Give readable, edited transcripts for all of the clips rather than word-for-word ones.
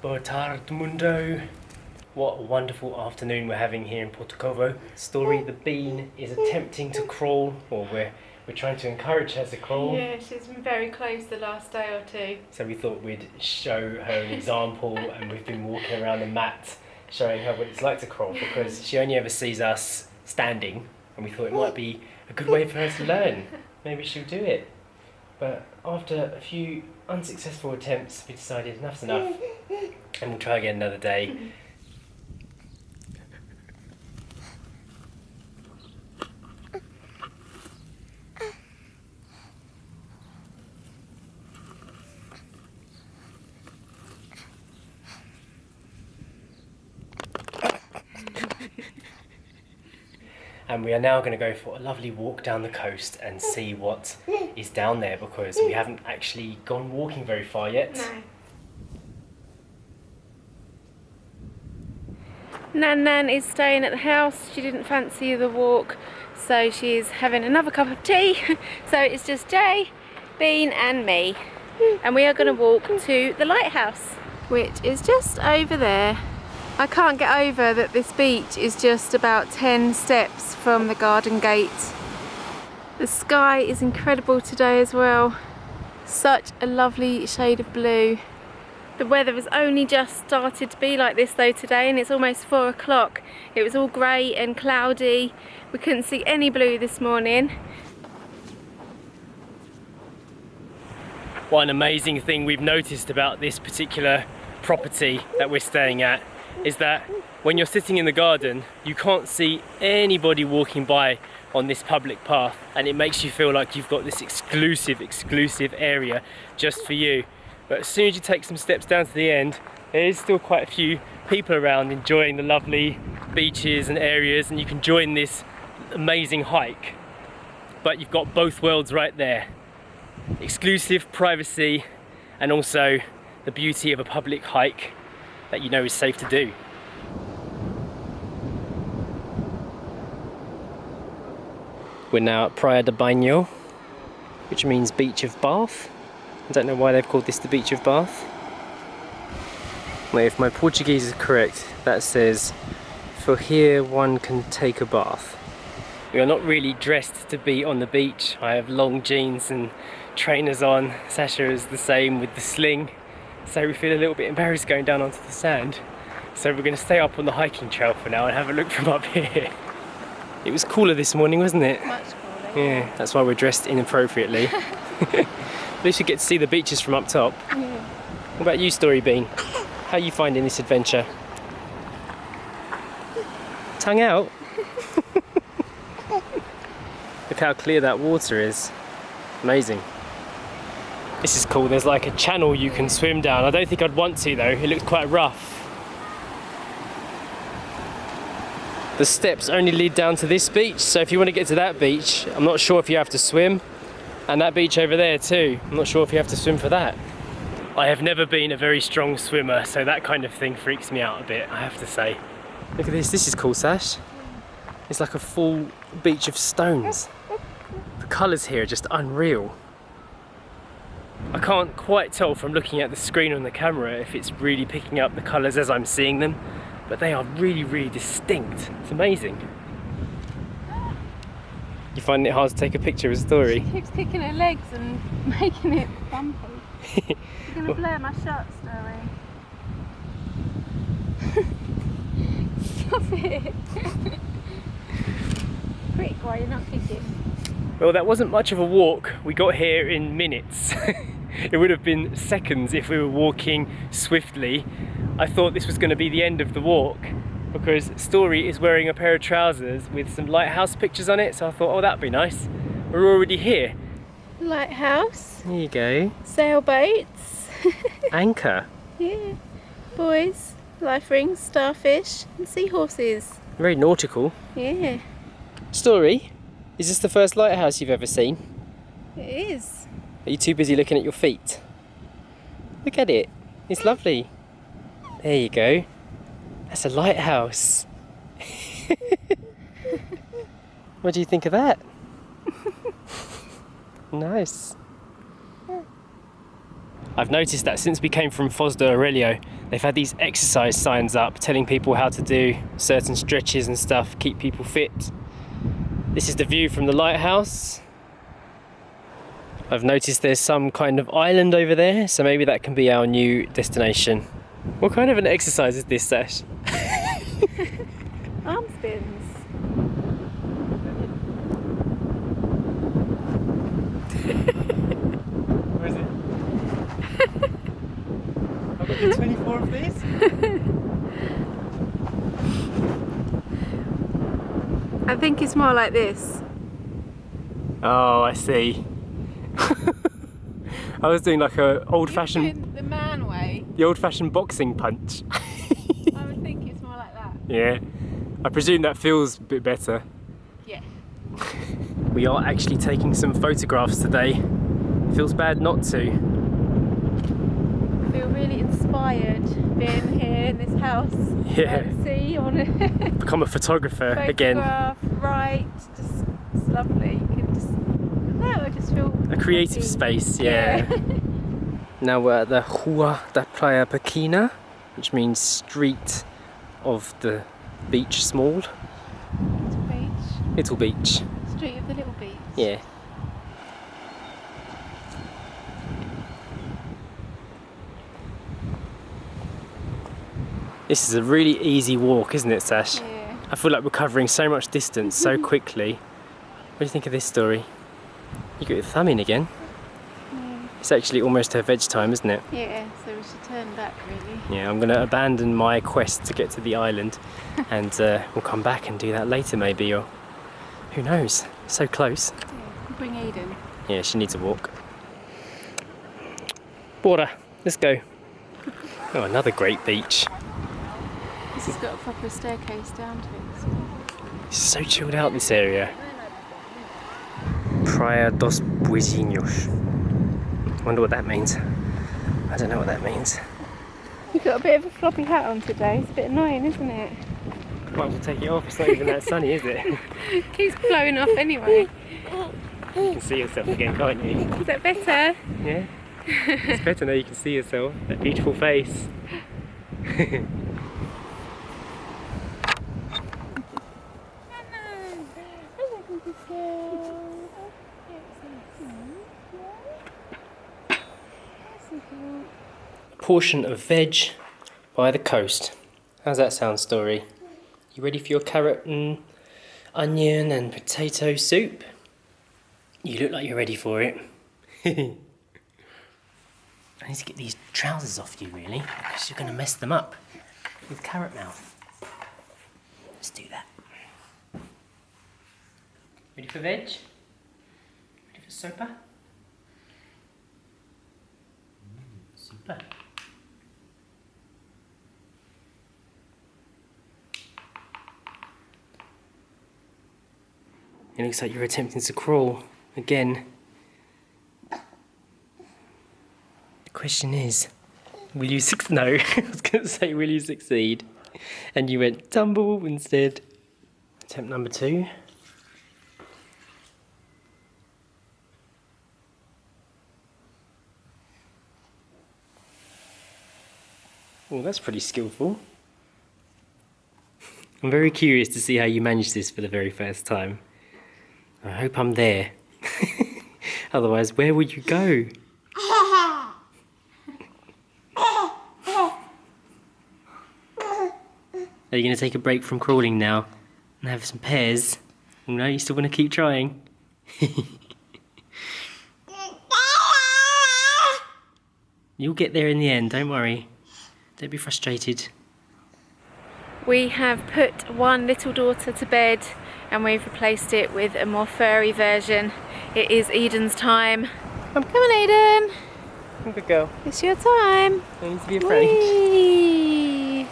Boa tarde, mundo. What a wonderful afternoon we're having here in Portugal. Story, the bean, is attempting to crawl, or we're trying to encourage her to crawl. Yeah, she's been very close the last day or two. So we thought we'd show her an example, and we've been walking around the mat showing her what it's like to crawl, because she only ever sees us standing, and we thought it might be a good way for her to learn. Maybe she'll do it. But after a few unsuccessful attempts, we decided enough's enough, and we'll try again another day. And we are now going to go for a lovely walk down the coast and see what is down there, because we haven't actually gone walking very far yet. No. Nan is staying at the house. She didn't fancy the walk, so she's having another cup of tea. So it's just Jay, Bean and me. And we are going to walk to the lighthouse, which is just over there. I can't get over that this beach is just about 10 steps from the garden gate. The sky is incredible today as well. Such a lovely shade of blue. The weather has only just started to be like this though today, and it's almost 4 o'clock. It was all grey and cloudy. We couldn't see any blue this morning. One amazing thing we've noticed about this particular property that we're staying at is that when you're sitting in the garden, you can't see anybody walking by on this public path, and it makes you feel like you've got this exclusive area just for you. But as soon as you take some steps down to the end, there is still quite a few people around enjoying the lovely beaches and areas, and you can join this amazing hike. But you've got both worlds right there. Exclusive privacy, and also the beauty of a public hike that you know is safe to do. We're now at Praia de Banho, which means beach of bath. I don't know why they've called this the beach of bath. Well, if my Portuguese is correct, that says, "For here one can take a bath." We are not really dressed to be on the beach. I have long jeans and trainers on. Sasha is the same with the sling. So we feel a little bit embarrassed going down onto the sand. So we're going to stay up on the hiking trail for now and have a look from up here. It was cooler this morning, wasn't it? Much cooler. Yeah, that's why we're dressed inappropriately. At least we get to see the beaches from up top. Yeah. What about you, Story Bean? How are you finding this adventure? Tongue out? Look how clear that water is. Amazing. This is cool. There's like a channel you can swim down. I don't think I'd want to though. It looks quite rough. The steps only lead down to this beach, so if you want to get to that beach, I'm not sure if you have to swim. And that beach over there too, I'm not sure if you have to swim for that. I have never been a very strong swimmer, so that kind of thing freaks me out a bit, I have to say. Look at this. This is cool, Sash. It's like a full beach of stones. The colours here are just unreal. I can't quite tell from looking at the screen on the camera if it's really picking up the colours as I'm seeing them, but they are really distinct. It's amazing. You find it hard to take a picture of a Story? She keeps kicking her legs and making it bumpy. You're going to blur my shot, Story. Stop it. Quick, while you're not kicking. Well, that wasn't much of a walk. We got here in minutes. It would have been seconds if we were walking swiftly. I thought this was going to be the end of the walk because Story is wearing a pair of trousers with some lighthouse pictures on it, so I thought, oh, that'd be nice. We're already here. Lighthouse. There you go. Sailboats. Anchor. Yeah. Buoys, life rings, starfish and seahorses. Very nautical. Yeah. Story, is this the first lighthouse you've ever seen? It is. Are you too busy looking at your feet? Look at it. It's lovely. There you go. That's a lighthouse. What do you think of that? I've noticed that since we came from Foz do Aurelio, they've had these exercise signs up telling people how to do certain stretches and stuff, keep people fit. This is the view from the lighthouse. I've noticed there's some kind of island over there, so maybe that can be our new destination. What kind of an exercise is this, Sash? Arm spins. Where is it? I've got the 24 of these. I think it's more like this. Oh, I see. I was doing like a old-fashioned, The man way. the old-fashioned boxing punch. I would think it's more like that. Yeah, I presume that feels a bit better. Yeah. We are actually taking some photographs today. Feels bad not to. I feel really inspired being here in this house. Yeah. See, I want to Become a photographer again. photograph, write, just it's lovely. You can just, I just feel A creative happy. space, yeah. Now we're at the Rua da Praia Pequena, which means street of the beach small. Little beach. Little beach, Street of the little beach. yeah. This is a really easy walk, isn't it, Sash? Yeah. I feel like we're covering so much distance so quickly. What do you think of this story? You got your thumb in again. Yeah. It's actually almost her veg time, isn't it? Yeah, so we should turn back really. Yeah, I'm going to abandon my quest to get to the island and we'll come back and do that later maybe, or who knows, so close. Yeah. Bring Eden. Yeah, she needs a walk. Water, let's go. Oh, another great beach. This has got a proper staircase down to it as well. It's so chilled out, this area. Praia dos Buezinhos. Wonder what that means. I don't know what that means. You've got a bit of a floppy hat on today. It's a bit annoying, isn't it? Might as well take it off, it's not even that sunny, is it? It keeps blowing off anyway. You can see yourself again, can't you? Is that better? Yeah. It's better now you can see yourself. That beautiful face. A portion of veg by the coast. How's that sound, Story? You ready for your carrot and onion and potato soup? You look like you're ready for it. I need to get these trousers off you, really, because you're going to mess them up with carrot mouth. Let's do that. Ready for veg? Ready for sopa? Super. It looks like you're attempting to crawl again. The question is, will you succeed? No, I was going to say, will you succeed? And you went tumble instead. Attempt number 2. Oh, that's pretty skillful. I'm very curious to see how you manage this for the very first time. I hope I'm there. Otherwise, where would you go? Are you going to take a break from crawling now and have some pears? No, you still want to keep trying? You'll get there in the end, don't worry. Don't be frustrated. We have put one little daughter to bed and we've replaced it with a more furry version. It is Eden's time. Come on, Eden. Good girl. It's your time. No need to be afraid. Whee!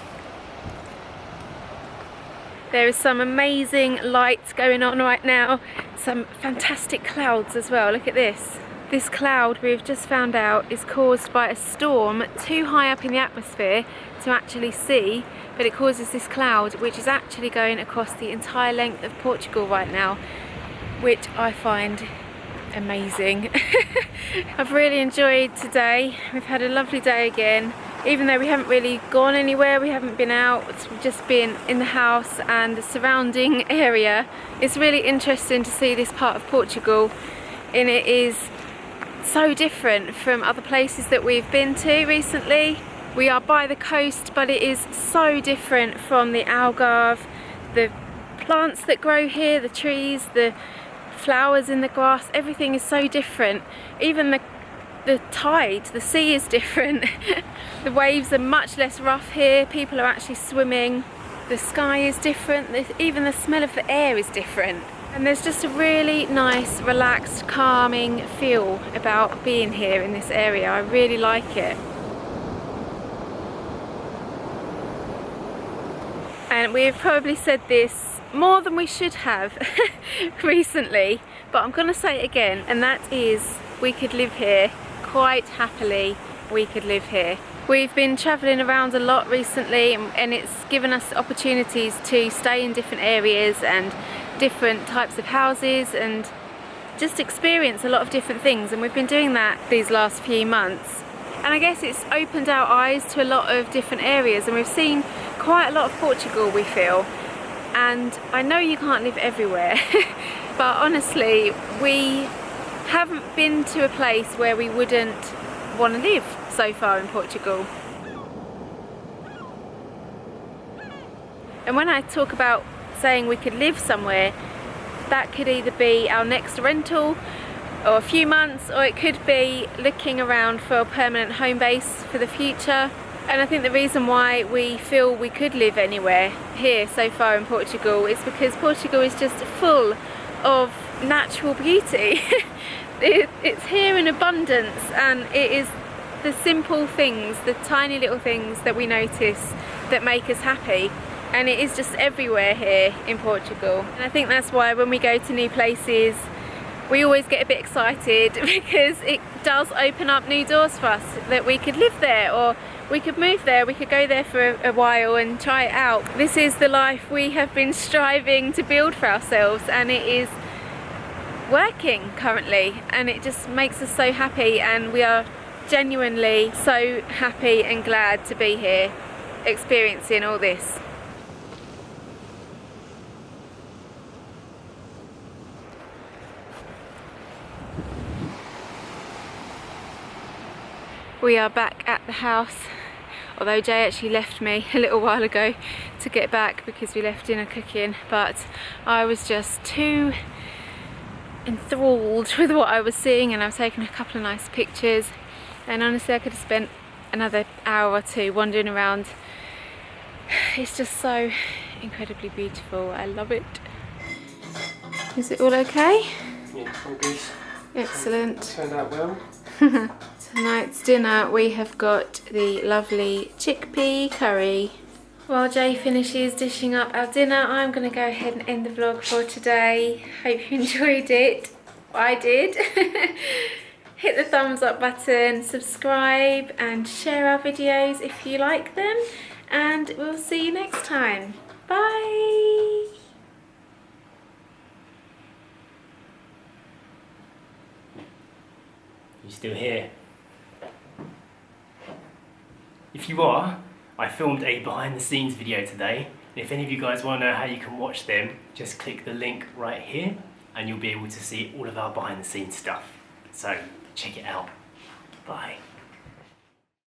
There is some amazing lights going on right now. Some fantastic clouds as well. Look at this. This cloud, we've just found out, is caused by a storm too high up in the atmosphere to actually see, but it causes this cloud which is actually going across the entire length of Portugal right now, which I find amazing. I've really enjoyed today. We've had a lovely day again. Even though we haven't really gone anywhere, we haven't been out, we've just been in the house and the surrounding area. It's really interesting to see this part of Portugal, and it is so different from other places that we've been to recently. We are by the coast, but it is so different from the Algarve, the plants that grow here, the trees, the flowers in the grass, everything is so different. Even the tide, the sea is different. The waves are much less rough here, people are actually swimming, the sky is different, even the smell of the air is different. And there's just a really nice, relaxed, calming feel about being here in this area. I really like it. And we've probably said this more than we should have recently, but I'm gonna say it again, and that is, we could live here quite happily. We could live here. We've been travelling around a lot recently, and it's given us opportunities to stay in different areas and different types of houses and just experience a lot of different things, and we've been doing that these last few months. And I guess it's opened our eyes to a lot of different areas, and we've seen quite a lot of Portugal, we feel. And I know you can't live everywhere, but honestly, we haven't been to a place where we wouldn't want to live so far in Portugal. And when I talk about saying we could live somewhere, that could either be our next rental or a few months, or it could be looking around for a permanent home base for the future. And I think the reason why we feel we could live anywhere here so far in Portugal is because Portugal is just full of natural beauty. It's here in abundance, and it is the simple things, the tiny little things that we notice that make us happy. And it is just everywhere here in Portugal. And I think that's why when we go to new places, we always get a bit excited, because it does open up new doors for us, that we could live there, or we could move there, we could go there for a while and try it out. This is the life we have been striving to build for ourselves, and it is working currently, and it just makes us so happy, and we are genuinely so happy and glad to be here experiencing all this. We are back at the house, although Jay actually left me a little while ago to get back because we left dinner cooking, but I was just too enthralled with what I was seeing, and I was taking a couple of nice pictures, and honestly I could have spent another hour or two wandering around. It's just so incredibly beautiful. I love it. Is it all okay? Yeah, all good. Excellent. Turned out well. Tonight's dinner we have got the lovely chickpea curry. While Jay finishes dishing up our dinner, I'm going to go ahead and end the vlog for today. Hope you enjoyed it. I did. Hit the thumbs up button, subscribe and share our videos if you like them, and we'll see you next time. Bye! You still here? If you are, I filmed a behind the scenes video today. And if any of you guys want to know how you can watch them, just click the link right here and you'll be able to see all of our behind the scenes stuff. So check it out. Bye.